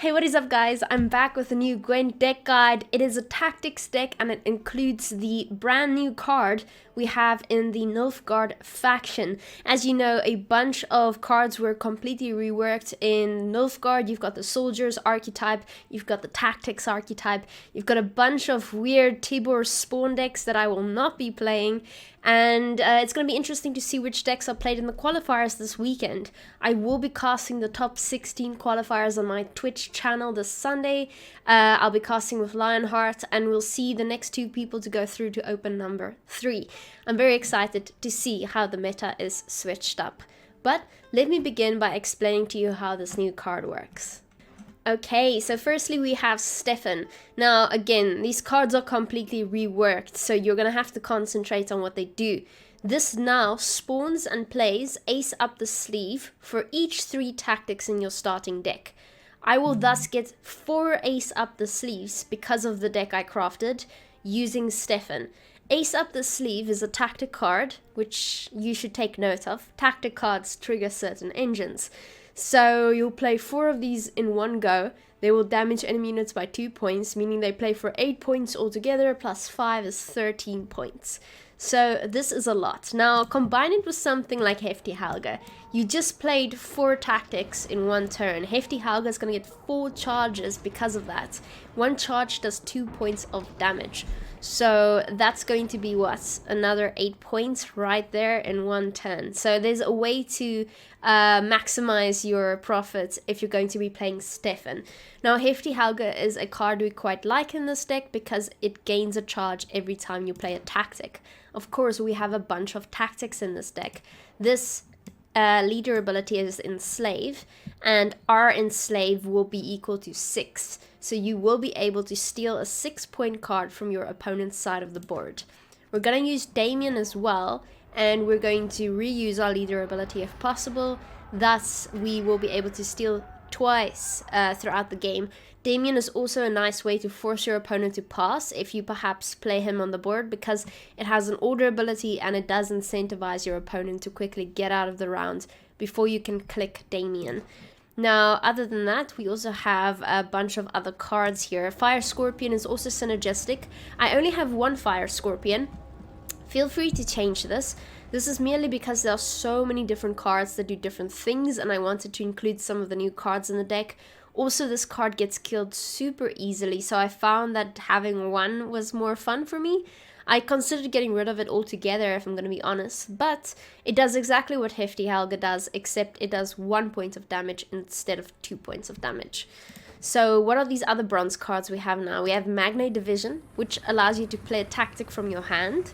Hey, what is up guys? I'm back with a new Gwent deck guide. It is a tactics deck and it includes the brand new card we have in the Nilfgaard faction. As you know, a bunch of cards were completely reworked in Nilfgaard. You've got the soldiers archetype, you've got the tactics archetype, you've got a bunch of weird Tibor spawn decks that I will not be playing. And it's going to be interesting to see which decks are played in the qualifiers this weekend. I will be casting the top 16 qualifiers on my Twitch channel this Sunday. I'll be casting with Lionheart, and we'll see the next two people to go through to open number 3. I'm very excited to see how the meta is switched up. But let me begin by explaining to you how this new card works. Okay, so firstly we have Stefan. Now again, these cards are completely reworked, so you're gonna have to concentrate on what they do. This now spawns and plays Ace Up the Sleeve for each 3 tactics in your starting deck. I will thus get 4 Ace Up the Sleeves because of the deck I crafted using Stefan. Ace Up the Sleeve is a tactic card, which you should take note of. Tactic cards trigger certain engines. So you'll play 4 of these in one go. They will damage enemy units by 2 points, meaning they play for 8 points altogether, plus 5 is 13 points. So this is a lot. Now combine it with something like Hefty Helga. You just played 4 tactics in one turn. Hefty Helga is going to get 4 charges because of that. 1 charge does 2 points of damage. So that's going to be what? Another 8 points right there in one turn. So there's a way to maximize your profits if you're going to be playing Stefan. Now Hefty Helga is a card we quite like in this deck because it gains a charge every time you play a tactic. Of course, we have a bunch of tactics in this deck. This leader ability is Enslave, and our Enslave will be equal to 6. So you will be able to steal a 6-point card from your opponent's side of the board. We're going to use Damien as well, and we're going to reuse our leader ability if possible. Thus, we will be able to steal twice throughout the game. Damien is also a nice way to force your opponent to pass if you perhaps play him on the board, because it has an order ability and it does incentivize your opponent to quickly get out of the round before you can click Damien. Now, other than that, we also have a bunch of other cards here. Fire Scorpion is also synergistic. I only have 1 Fire Scorpion. Feel free to change this. This is merely because there are so many different cards that do different things, and I wanted to include some of the new cards in the deck. Also, this card gets killed super easily, so I found that having 1 was more fun for me. I considered getting rid of it altogether, if I'm going to be honest, but it does exactly what Hefty Helga does, except it does 1 point of damage instead of 2 points of damage. So what are these other bronze cards we have now? We have Magne Division, which allows you to play a tactic from your hand,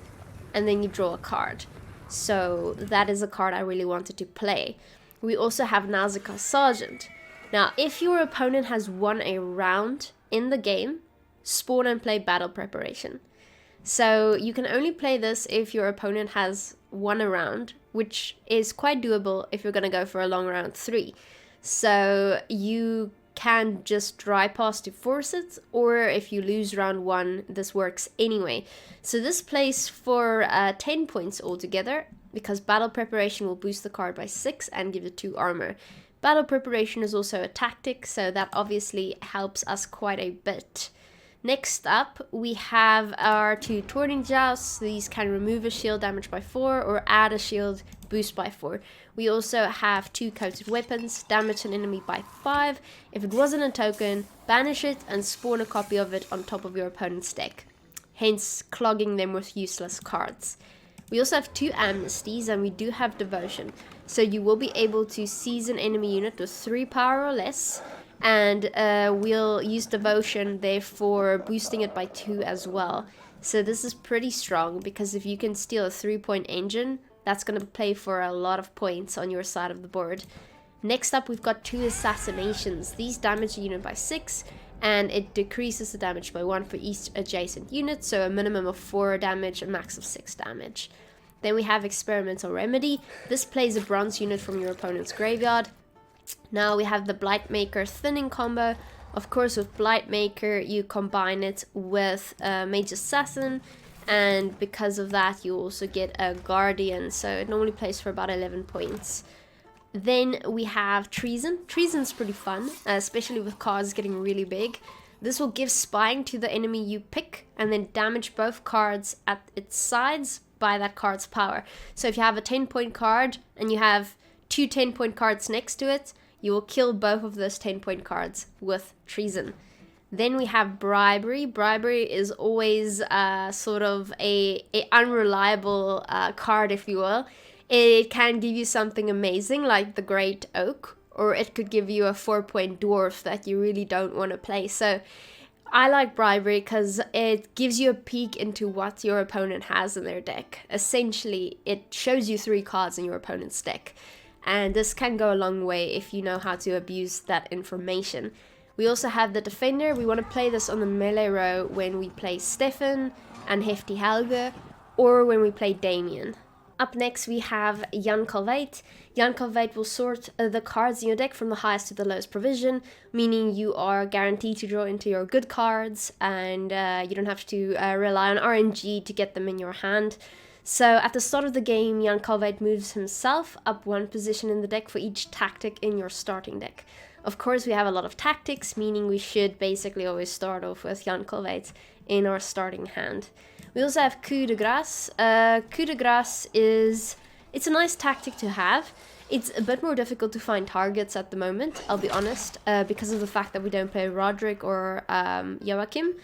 and then you draw a card. So that is a card I really wanted to play. We also have Nausicaa Sergeant. Now, if your opponent has won a round in the game, spawn and play Battle Preparation. So you can only play this if your opponent has won a round, which is quite doable if you're going to go for a long round 3. So you can just dry pass to force it, or if you lose round 1, this works anyway. So this plays for 10 points altogether, because Battle Preparation will boost the card by 6 and give it 2 armor. Battle Preparation is also a tactic, so that obviously helps us quite a bit. Next up, we have our 2 Tourning Jousts. These can remove a shield damage by 4 or add a shield boost by 4. We also have 2 Coated Weapons, damage an enemy by 5. If it wasn't a token, banish it and spawn a copy of it on top of your opponent's deck, hence clogging them with useless cards. We also have 2 Amnesties, and we do have Devotion. So you will be able to seize an enemy unit with 3 power or less, and we'll use Devotion, therefore boosting it by 2 as well. So this is pretty strong, because if you can steal a 3-point engine, that's going to play for a lot of points on your side of the board. Next up, we've got 2 Assassinations. These damage a unit by 6, and it decreases the damage by 1 for each adjacent unit, so a minimum of 4 damage, a max of 6 damage. Then we have Experimental Remedy. This plays a bronze unit from your opponent's graveyard. Now we have the Blightmaker Thinning combo. Of course, with Blightmaker, you combine it with Mage Assassin, and because of that, you also get a Guardian, so it normally plays for about 11 points. Then we have Treason. Treason's pretty fun, especially with cards getting really big. This will give spying to the enemy you pick and then damage both cards at its sides by that card's power. So if you have a 10-point card and you have two 10-point cards next to it, you will kill both of those 10-point cards with Treason. Then we have Bribery. Bribery is always sort of a unreliable card, if you will. It can give you something amazing like the Great Oak, or it could give you a 4-point dwarf that you really don't want to play. So I like Bribery because it gives you a peek into what your opponent has in their deck. Essentially, it shows you 3 cards in your opponent's deck. And this can go a long way if you know how to abuse that information. We also have the Defender. We want to play this on the melee row when we play Stefan and Hefty Helge, or when we play Damien. Up next we have Jan Kalveit. Jan Kalveit will sort the cards in your deck from the highest to the lowest provision, meaning you are guaranteed to draw into your good cards, and you don't have to rely on RNG to get them in your hand. So at the start of the game, Jan Kalveit moves himself up 1 position in the deck for each tactic in your starting deck. Of course, we have a lot of tactics, meaning we should basically always start off with Jan Kalveit in our starting hand. We also have Coup de Grace. Coup de Grace it's a nice tactic to have. It's a bit more difficult to find targets at the moment, I'll be honest, because of the fact that we don't play Roderick or Joachim.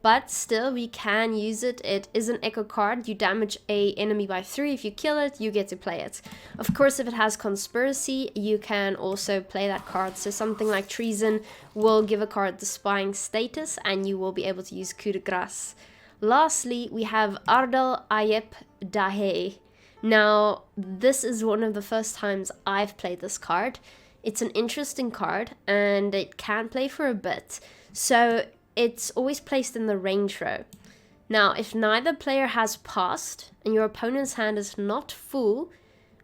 But still, we can use it. It is an echo card. You damage a enemy by 3. If you kill it, you get to play it. Of course, if it has Conspiracy, you can also play that card. So something like Treason will give a card the spying status, and you will be able to use Coup de Grace. Lastly, we have Ardal Ayep Dahe. Now, this is one of the first times I've played this card. It's an interesting card, and it can play for a bit. So it's always placed in the range row. Now, if neither player has passed and your opponent's hand is not full,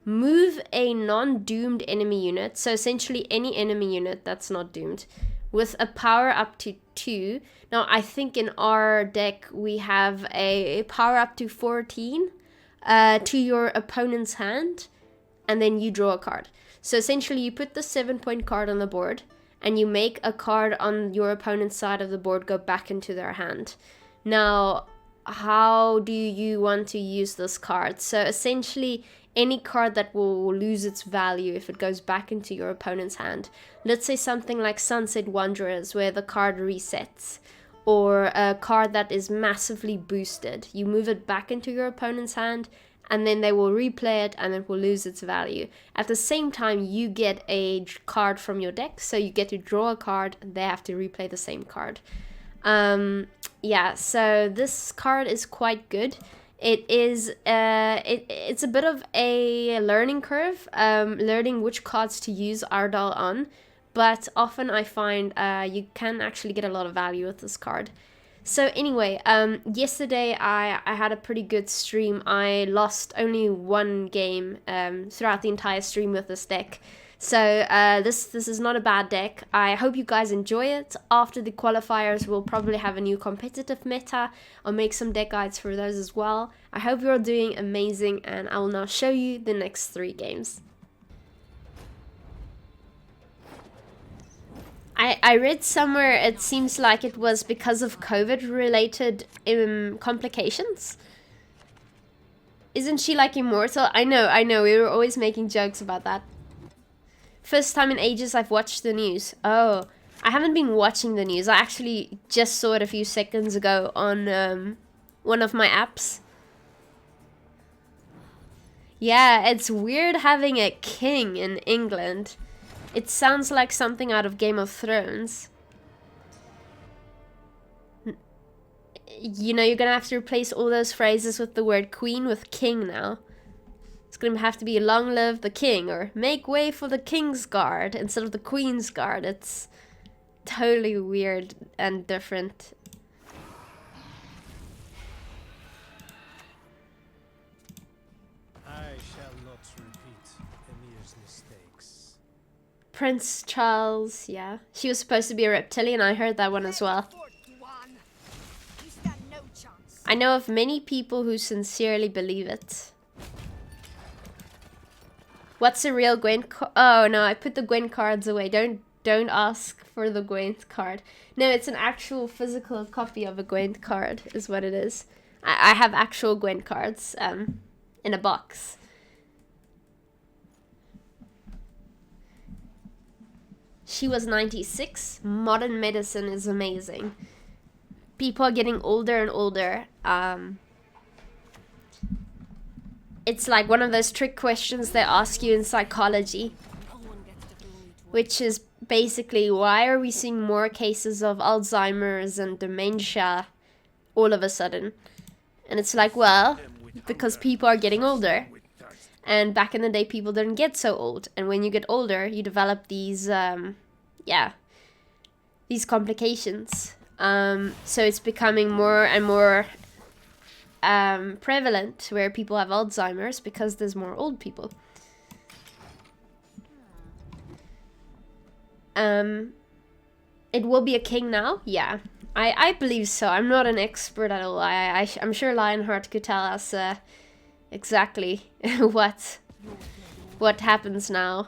move a non-doomed enemy unit, so essentially any enemy unit that's not doomed, with a power up to 2. Now, I think in our deck we have a power up to 14 to your opponent's hand, and then you draw a card. So essentially you put the 7-point card on the board, and you make a card on your opponent's side of the board go back into their hand. Now, how do you want to use this card? So essentially, any card that will lose its value if it goes back into your opponent's hand. Let's say something like Sunset Wanderers, where the card resets, or a card that is massively boosted. You move it back into your opponent's hand, and then they will replay it and it will lose its value. At the same time, you get a card from your deck, so you get to draw a card, they have to replay the same card. Yeah, so this card is quite good. It is it's a bit of a learning curve, learning which cards to use Ardal on, but often I find you can actually get a lot of value with this card. So anyway, yesterday I had a pretty good stream. I lost only 1 game throughout the entire stream with this deck. So this is not a bad deck. I hope you guys enjoy it. After the qualifiers, we'll probably have a new competitive meta. I'll make some deck guides for those as well. I hope you're all doing amazing, and I will now show you the next 3 games. I read somewhere it seems like it was because of COVID-related complications. Isn't she like immortal? I know, we were always making jokes about that. First time in ages I've watched the news. Oh, I haven't been watching the news. I actually just saw it a few seconds ago on one of my apps. Yeah, it's weird having a king in England. It sounds like something out of Game of Thrones. You know, you're gonna have to replace all those phrases with the word queen with king now. It's gonna have to be long live the king, or make way for the king's guard instead of the queen's guard. It's totally weird and different. I shall not repeat Emir's mistakes. Prince Charles, yeah. She was supposed to be a reptilian, I heard that one as well. I know of many people who sincerely believe it. What's a real Gwent oh no, I put the Gwent cards away. Don't ask for the Gwent card. No, it's an actual physical copy of a Gwent card is what it is. I have actual Gwent cards in a box. She was 96. Modern medicine is amazing. People are getting older and older. It's like one of those trick questions they ask you in psychology, which is basically, why are we seeing more cases of Alzheimer's and dementia all of a sudden? And it's like, well, because people are getting older. And back in the day, people didn't get so old. And when you get older, you develop these, these complications. So it's becoming more and more prevalent where people have Alzheimer's because there's more old people. It will be a king now? Yeah, I believe so. I'm not an expert at all. I'm sure Lionheart could tell us exactly what happens now.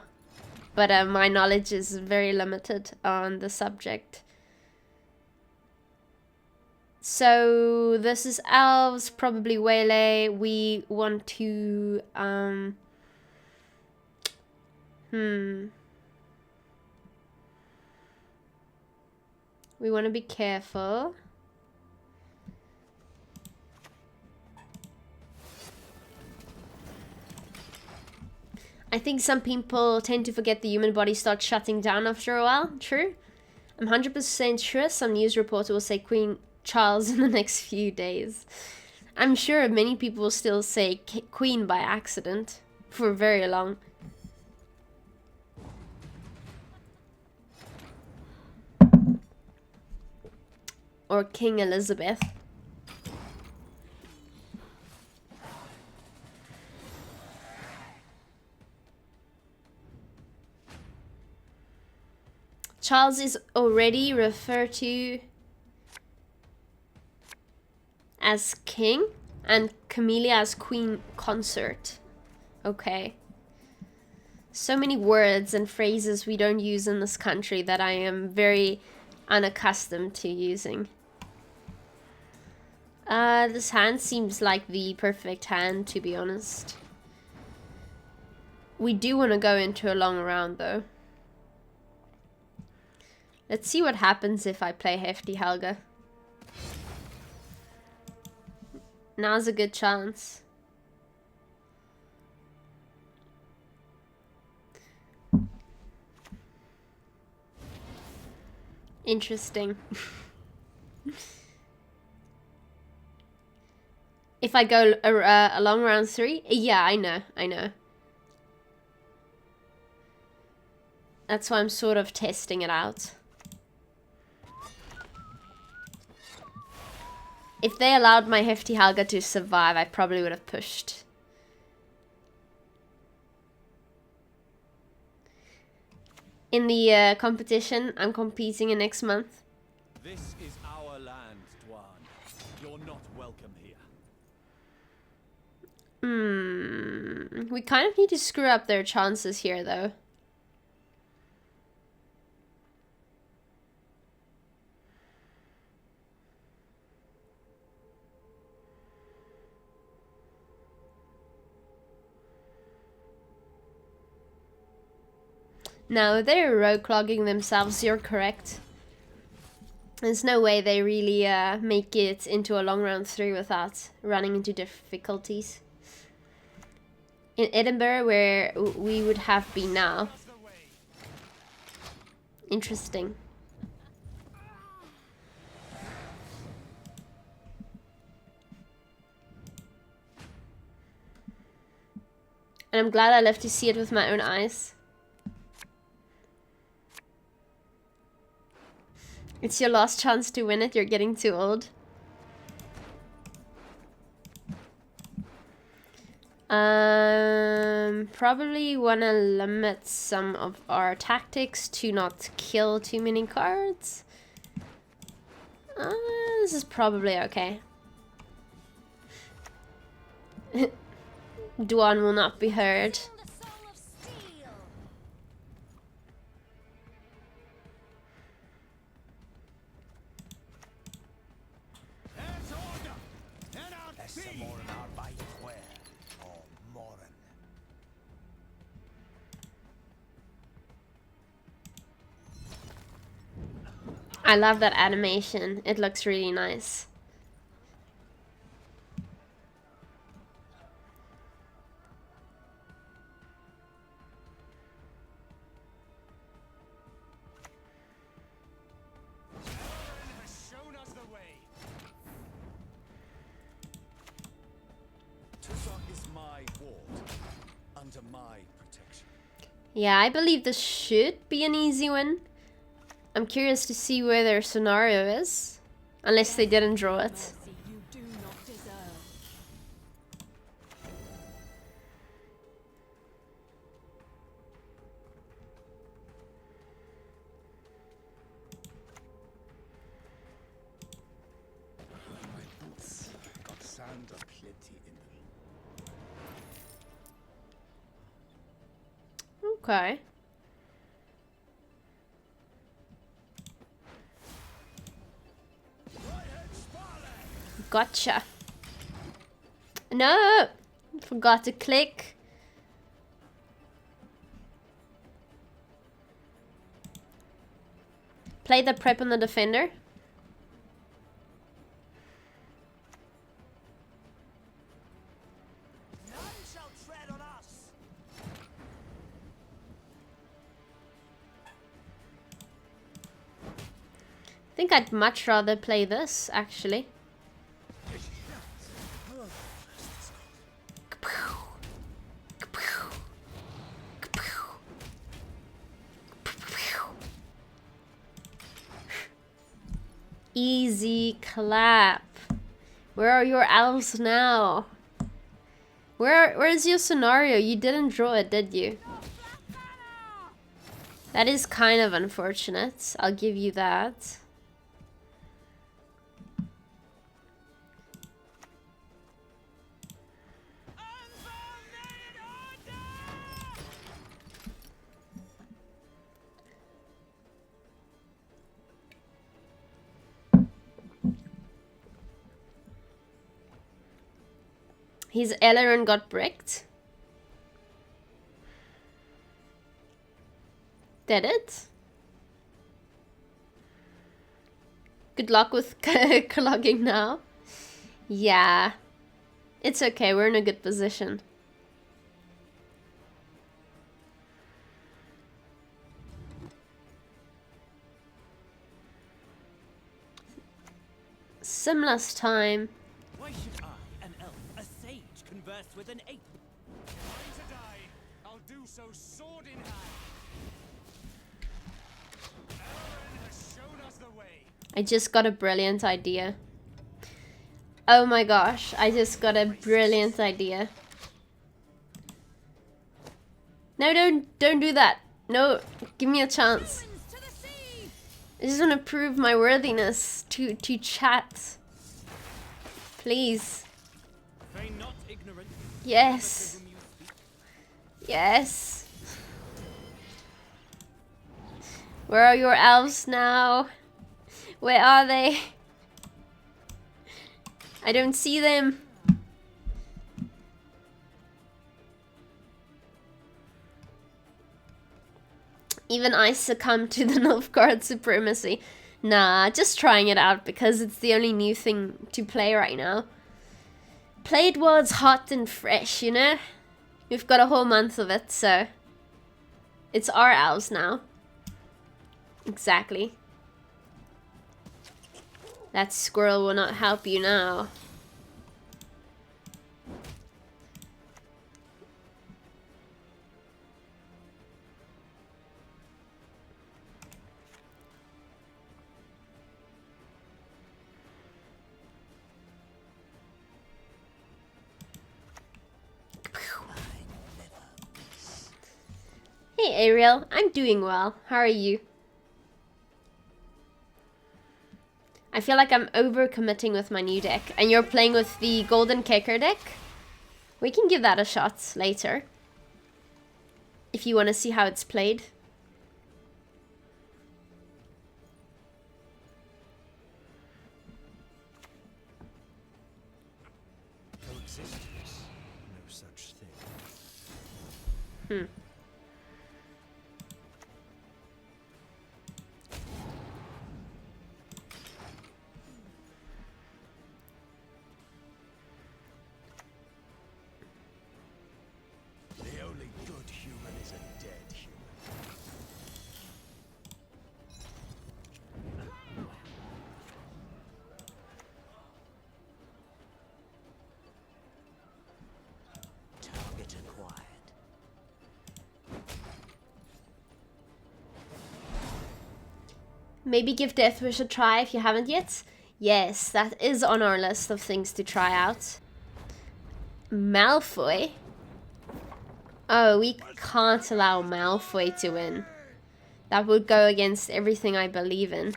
But my knowledge is very limited on the subject. So this is elves, probably waylay. We want to we want to be careful. I think some people tend to forget the human body starts shutting down after a while. True. I'm 100% sure some news reporter will say Queen Charles in the next few days. I'm sure many people will still say Queen by accident for very long. Or King Elizabeth. Charles is already referred to as king and Camelia as queen consort. Okay. So many words and phrases we don't use in this country that I am very unaccustomed to using. This hand seems like the perfect hand, to be honest. We do want to go into a long round though. Let's see what happens if I play Hefty Helga. Now's a good chance. Interesting. If I go along round 3? Yeah, I know. That's why I'm sort of testing it out. If they allowed my Hefty Helga to survive, I probably would have pushed. In the competition I'm competing in next month. This is our land, Dwan. You're not welcome here. We kind of need to screw up their chances here, though. No, they're rogue clogging themselves, you're correct. There's no way they really make it into a long round 3 without running into difficulties. In Edinburgh, where we would have been now. Interesting. And I'm glad I left to see it with my own eyes. It's your last chance to win it, you're getting too old. Probably wanna limit some of our tactics to not kill too many cards. This is probably okay. Dwan will not be heard. I love that animation. It looks really nice. Yeah, I believe this should be an easy one. I'm curious to see where their scenario is. Unless they didn't draw it. Okay. Gotcha. No! Forgot to click. Play the prep on the defender. I think I'd much rather play this, actually. Easy clap. Where are your elves now? Where's your scenario? You didn't draw it, did you? That is kind of unfortunate. I'll give you that. His aileron got bricked. Did it? Good luck with clogging now. Yeah. It's okay, we're in a good position. Simless time. Why should I, an elf, a sage, converse with an ape? Time to die. I'll do so sword in hand. Aaron has shown us the way. I just got a brilliant idea. Oh my gosh, I just got a brilliant idea. No, don't do that. No, give me a chance. I just want to prove my worthiness to chat. Please. Not ignorant. Yes. Yes. Where are your elves now? Where are they? I don't see them. Even I succumb to the Nilfgaard supremacy. Nah, just trying it out because it's the only new thing to play right now. Play it while it's hot and fresh, you know? We've got a whole month of it, so... It's our elves now. Exactly. That squirrel will not help you now. Hey Ariel, I'm doing well. How are you? I feel like I'm overcommitting with my new deck, and you're playing with the Golden Kicker deck? We can give that a shot later. If you want to see how it's played. Resistance. No such thing. The only good human is a dead human. Target acquired. Maybe give Deathwish a try if you haven't yet. Yes, that is on our list of things to try out. Malfoy? Oh, we can't allow Malfoy to win. That would go against everything I believe in.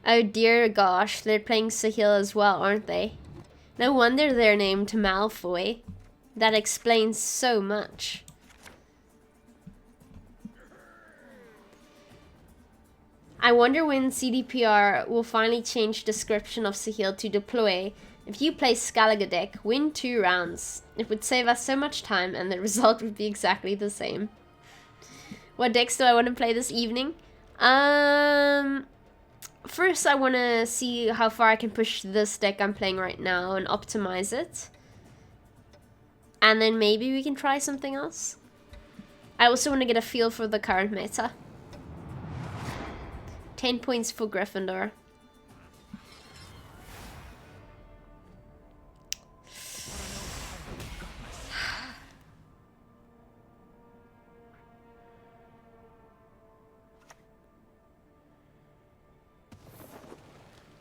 Oh dear gosh, they're playing Sahil as well, aren't they? No wonder they're named Malfoy. That explains so much. I wonder when CDPR will finally change description of Sahil to deploy. If you play Scalaga deck, win 2 rounds. It would save us so much time and the result would be exactly the same. What decks do I want to play this evening? First I want to see how far I can push this deck I'm playing right now and optimize it. And then maybe we can try something else. I also want to get a feel for the current meta. 10 points for Gryffindor.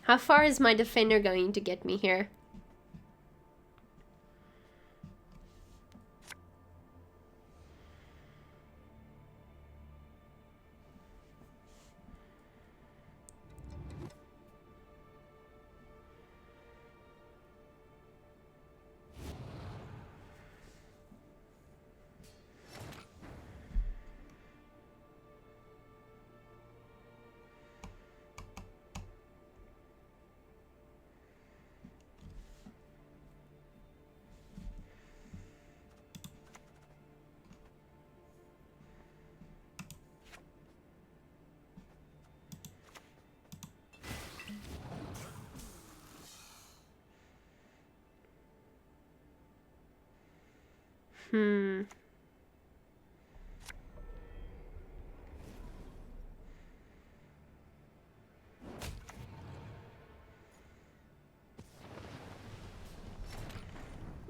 How far is my defender going to get me here?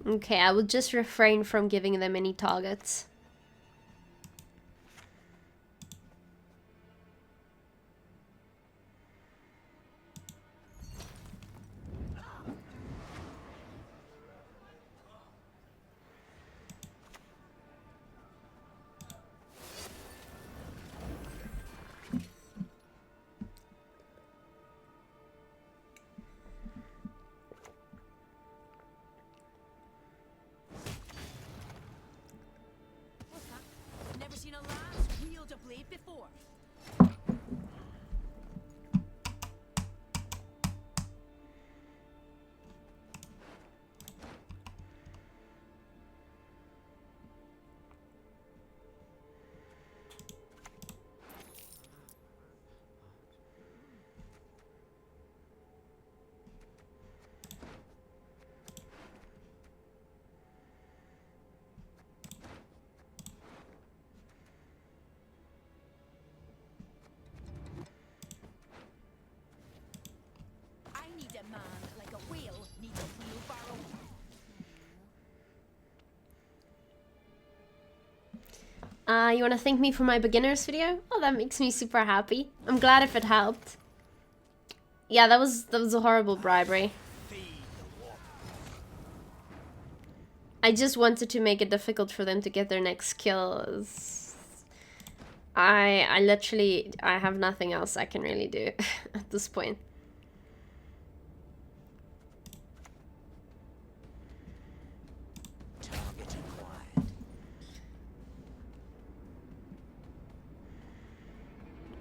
Okay, I will just refrain from giving them any targets. Never seen a lass wield a blade before. Need a man like a whale needs a wheelbarrow. You want to thank me for my beginners video? Oh, that makes me super happy. I'm glad if it helped. Yeah, that was a horrible bribery. I just wanted to make it difficult for them to get their next kill. I literally have nothing else I can really do at this point.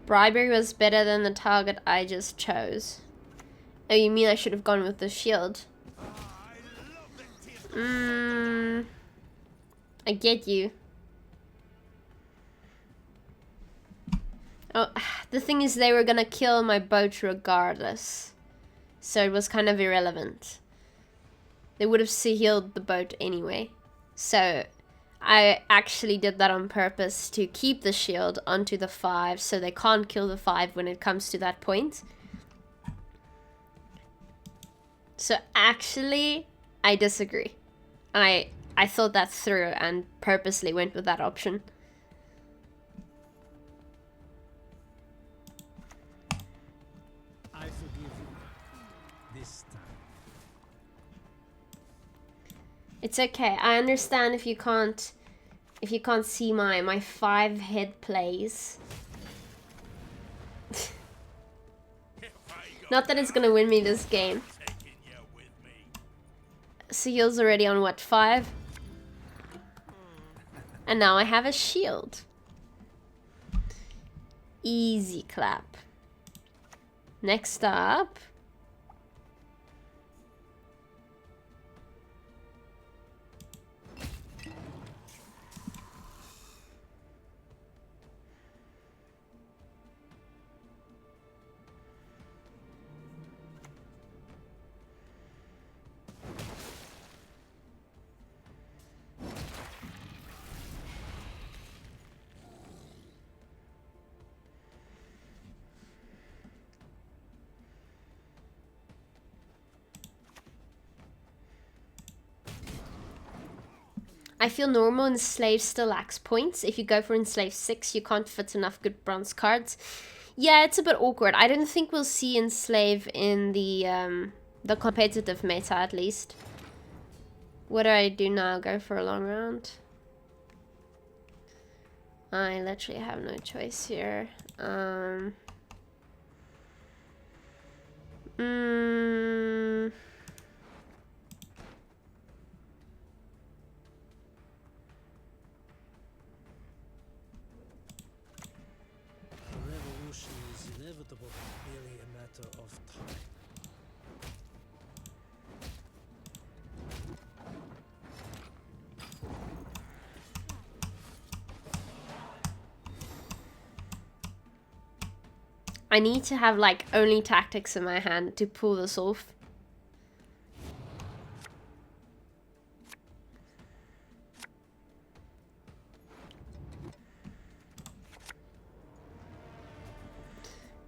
Bribery was better than the target I just chose. Oh, you mean I should have gone with the shield? I love the taste I get you. Oh, the thing is they were gonna kill my boat regardless. So it was kind of irrelevant. They would have healed the boat anyway. So I actually did that on purpose to keep the shield onto the 5 so they can't kill the 5 when it comes to that point. So actually, I disagree. I thought that through and purposely went with that option. I forgive you. This time. It's okay. I understand if you can't see my 5 head plays. Not that it's gonna win me this game. So heal's already on what, 5? And now I have a shield. Easy clap. Next up. I feel normal Enslave still lacks points. If you go for Enslave 6, you can't fit enough good bronze cards. Yeah, it's a bit awkward. I don't think we'll see Enslave in the competitive meta, at least. What do I do now? Go for a long round? I literally have no choice here. The revolution is inevitable, merely a matter of time. I need to have like only tactics in my hand to pull this off.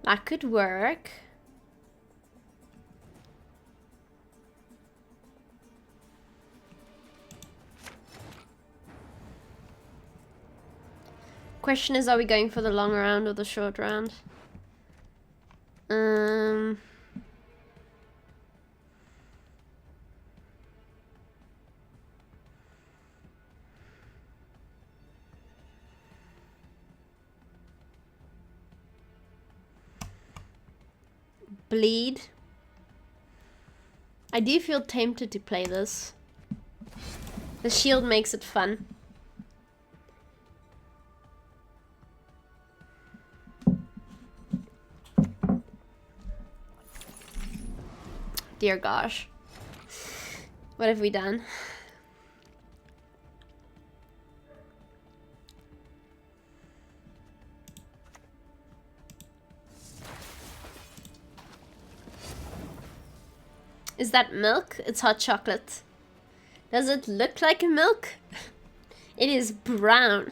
That could work. Question is, are we going for the long round or the short round? Bleed. I do feel tempted to play this. The shield makes it fun. Dear gosh. What have we done? Is that milk? It's hot chocolate. Does it look like milk? It is brown.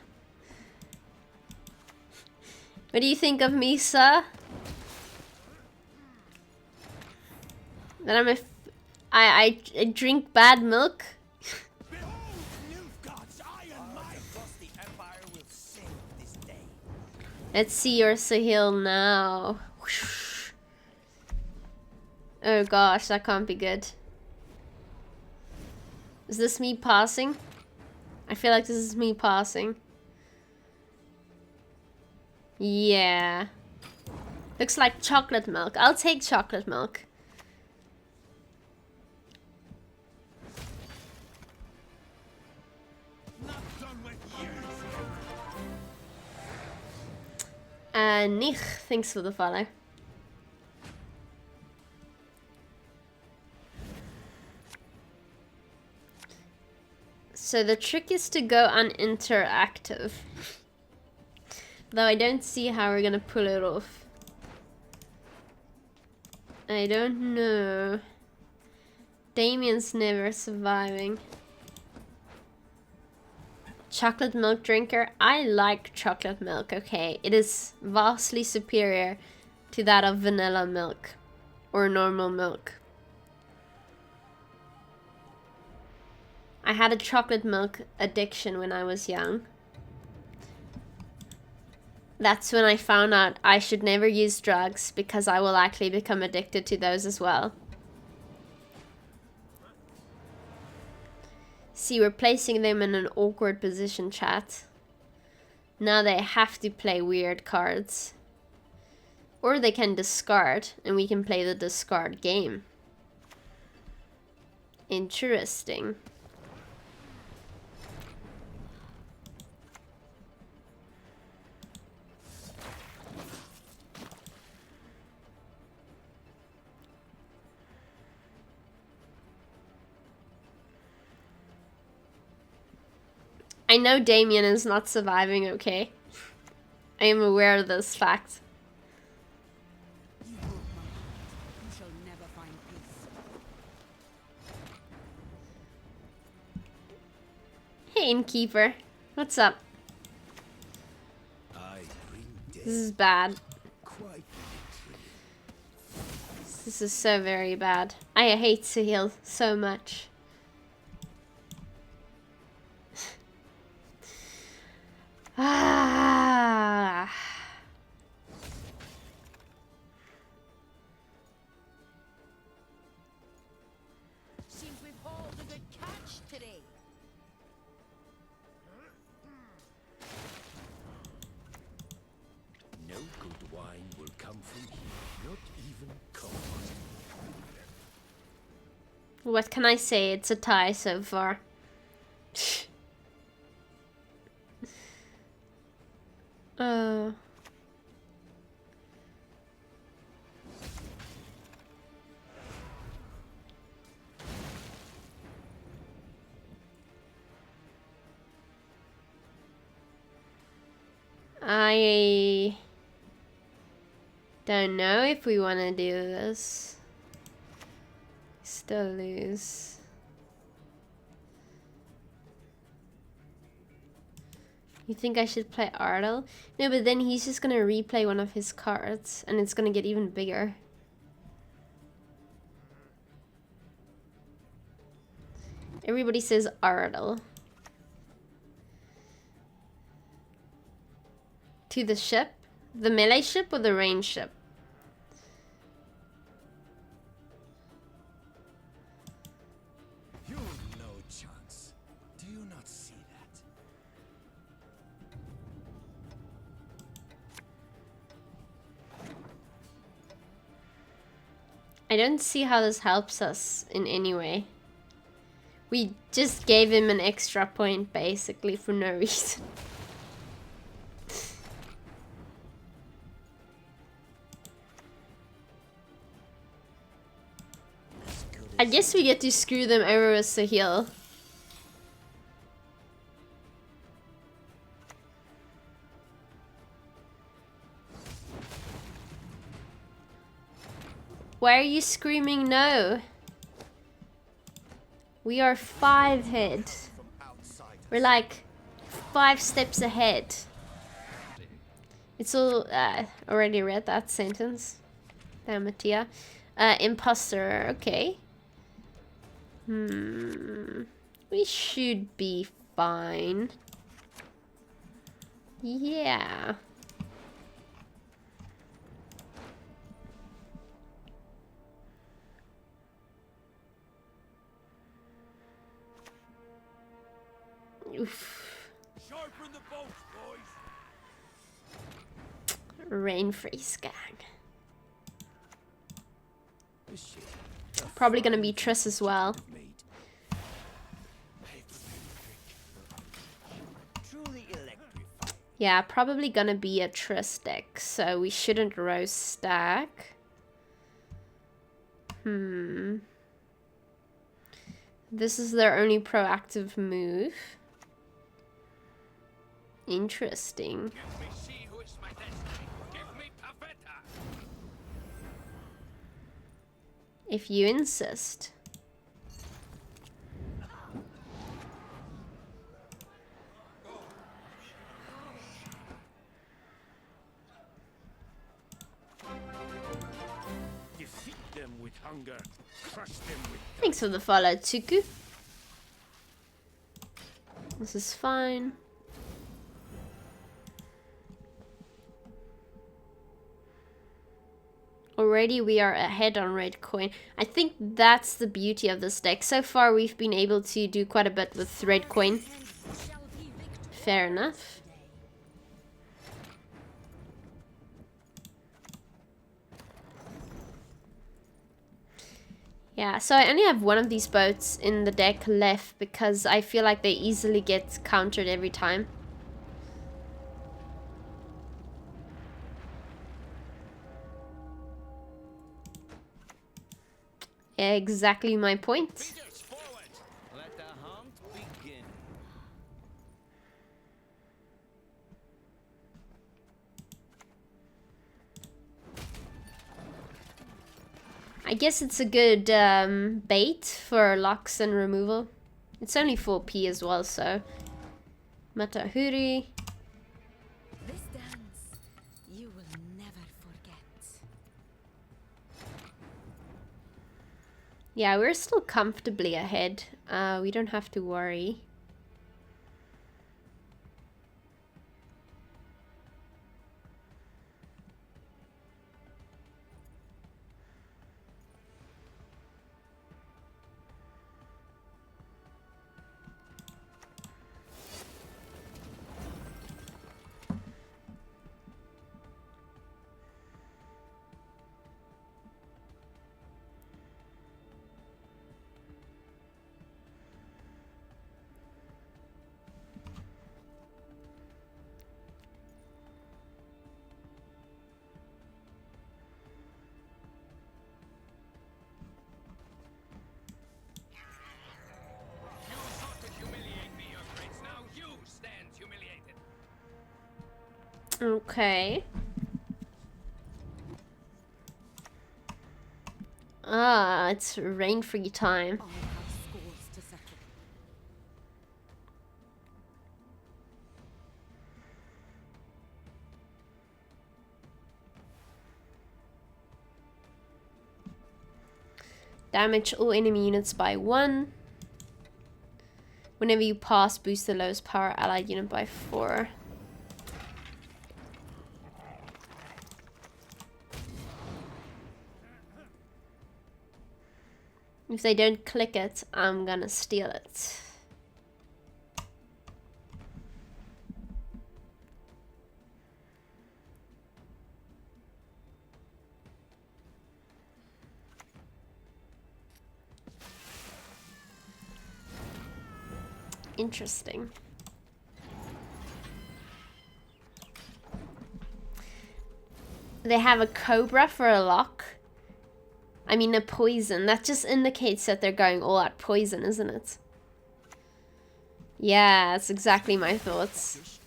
What do you think of me, sir? That I drink bad milk? Behold, Nilfgaard's iron might! Across the Empire will sing this day. Let's see your Sahil now. Whoosh. Oh gosh, that can't be good. Is this me passing? I feel like this is me passing. Yeah. Looks like chocolate milk. I'll take chocolate milk. Not done with you. Nich, thanks for the follow. So the trick is to go uninteractive. Though I don't see how we're gonna pull it off. I don't know. Damien's never surviving. Chocolate milk drinker. I like chocolate milk, okay. It is vastly superior to that of vanilla milk or normal milk. I had a chocolate milk addiction when I was young. That's when I found out I should never use drugs because I will actually become addicted to those as well. See, we're placing them in an awkward position, chat. Now they have to play weird cards. Or they can discard, and we can play the discard game. Interesting. I know Damien is not surviving, okay? I am aware of this fact. You broke my heart. You shall never find peace. Hey, Innkeeper. What's up? I bring death. This is bad. Quite This is so very bad. I hate to heal so much. Ah. Seems we've hauled a good catch today. no good wine will come from here, not even cold. What can I say? It's a tie so far. Oh. I don't know if we want to do this. Still lose. You think I should play Ardell? No, but then he's just gonna replay one of his cards and it's gonna get even bigger. Everybody says Ardell. To the ship? The melee ship or the range ship? You've no chance. Do you not see that? I don't see how this helps us in any way. We just gave him an extra point basically for no reason. I guess we get to screw them over with Sahil. Why are you screaming no? We are 5 ahead. We're like 5 steps ahead. It's all already read that sentence. Damn it, yeah. Imposter, okay. We should be fine. Yeah. Oof. Sharpen the bolts, boys. Rain freeze gang. This shit. Probably gonna be Triss as well. Made. Truly electrified. Yeah, probably gonna be a Triss deck, so we shouldn't roast stack. This is their only proactive move. Interesting. Give me she who is my destiny. Give me Pavetta. If you insist. Defeat them with hunger. Crush them with Thanks for the follow, Tsuku. This is fine. Already we are ahead on red coin. I think that's the beauty of this deck. So far we've been able to do quite a bit with red coin. Fair enough. Yeah, so I only have one of these boats in the deck left because I feel like they easily get countered every time. Exactly my point. leaders forward. Let the hunt begin. I guess it's a good bait for locks and removal. It's only 4p as well, so... Matahuri. This dance you will never forget. Yeah, we're still comfortably ahead. We don't have to worry. You sought to humiliate me, your prince. Now you stand humiliated. Okay. Ah, it's rain-free time. All have scores to settle. Damage all enemy units by 1. Whenever you pass, boost the lowest power allied unit by 4. If they don't click it, I'm gonna steal it. Interesting. They have a cobra for a lock. I mean a poison. That just indicates that they're going all out poison, isn't it? Yeah, that's exactly my thoughts.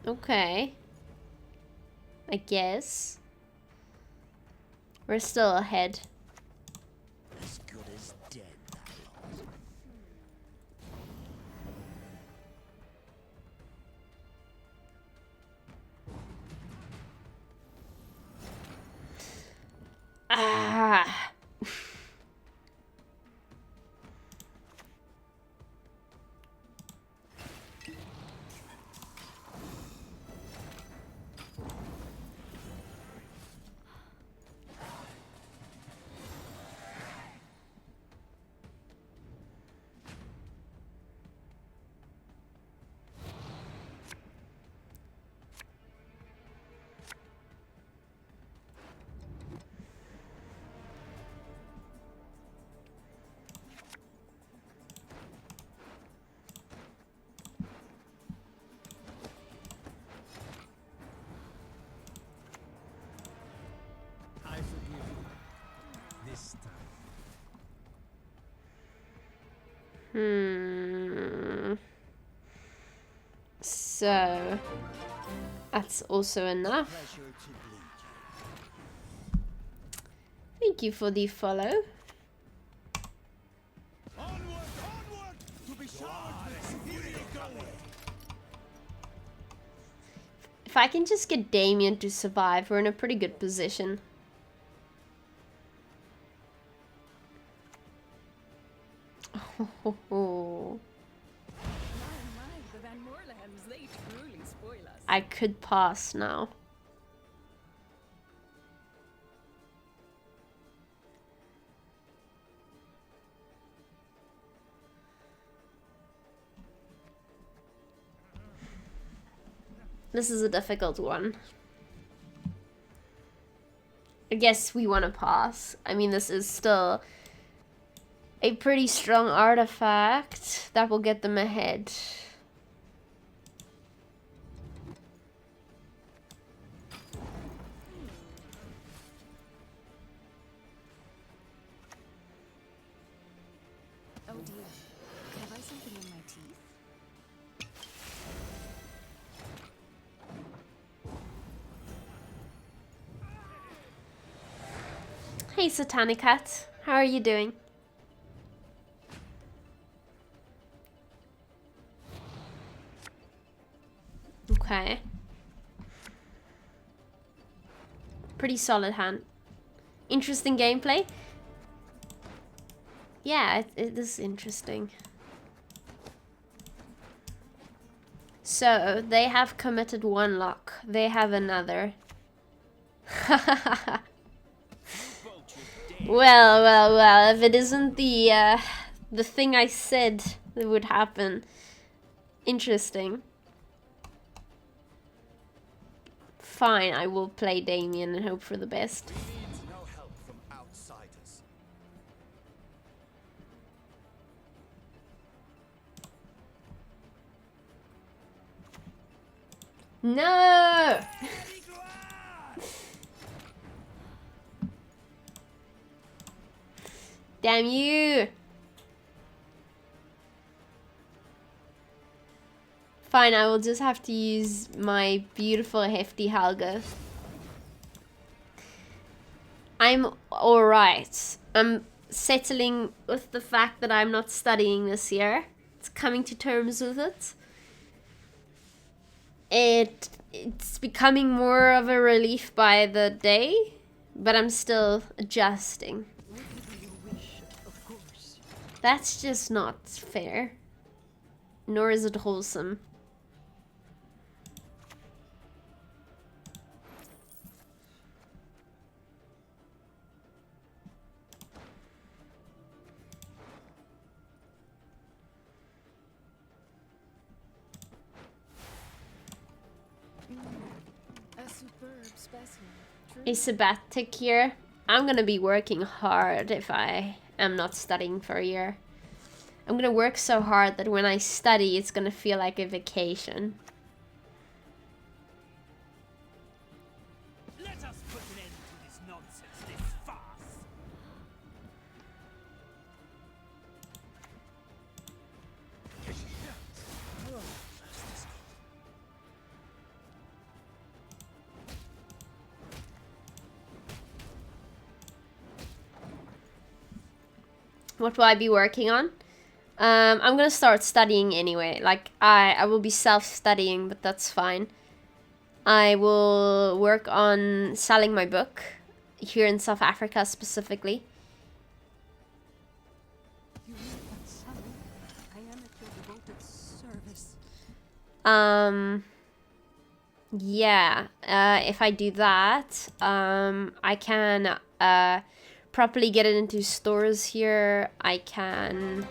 Okay. I guess. We're still ahead. As good as dead, that lot. Ah. I forgive you. This time. So that's also enough. Pleasure to bleed you. Thank you for the follow. Onward, onward! To be showered with superior gold. If I can just get Damien to survive, we're in a pretty good position. Oh. The Van Moorlands, they truly spoil us. I could pass now. This is a difficult one. I guess we want to pass. I mean, this is still a pretty strong artifact that will get them ahead. Oh dear. Have I something in my teeth? Hey, Satanic Cat. How are you doing? Okay. Pretty solid hand. Interesting gameplay. Yeah, it is interesting. So, they have committed one lock. They have another. Well, if it isn't the thing I said that would happen. Interesting. Fine, I will play Damien and hope for the best. Needs no help from outsiders. No! Damn you! Fine, I will just have to use my beautiful hefty Helga. I'm alright. I'm settling with the fact that I'm not studying this year. It's coming to terms with it. It's becoming more of a relief by the day, but I'm still adjusting. That's just not fair. Nor is it wholesome. A superb specimen. A sabbatic year. I'm gonna be working hard if I am not studying for a year. I'm gonna work so hard that when I study, it's gonna feel like a vacation. Let us put an end to this nonsense, this farce. What will I be working on? I'm gonna start studying anyway. Like, I will be self-studying, but that's fine. I will work on selling my book here in South Africa specifically. You mean that son? I am at your devoted service. Yeah, if I do that, I can properly get it into stores here. I can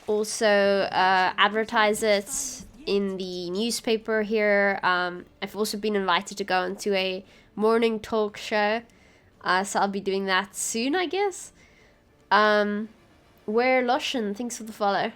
also advertise it in the newspaper here. I've also been invited to go into a morning talk show, so I'll be doing that soon, I guess. Where Lushan, thanks for the follow.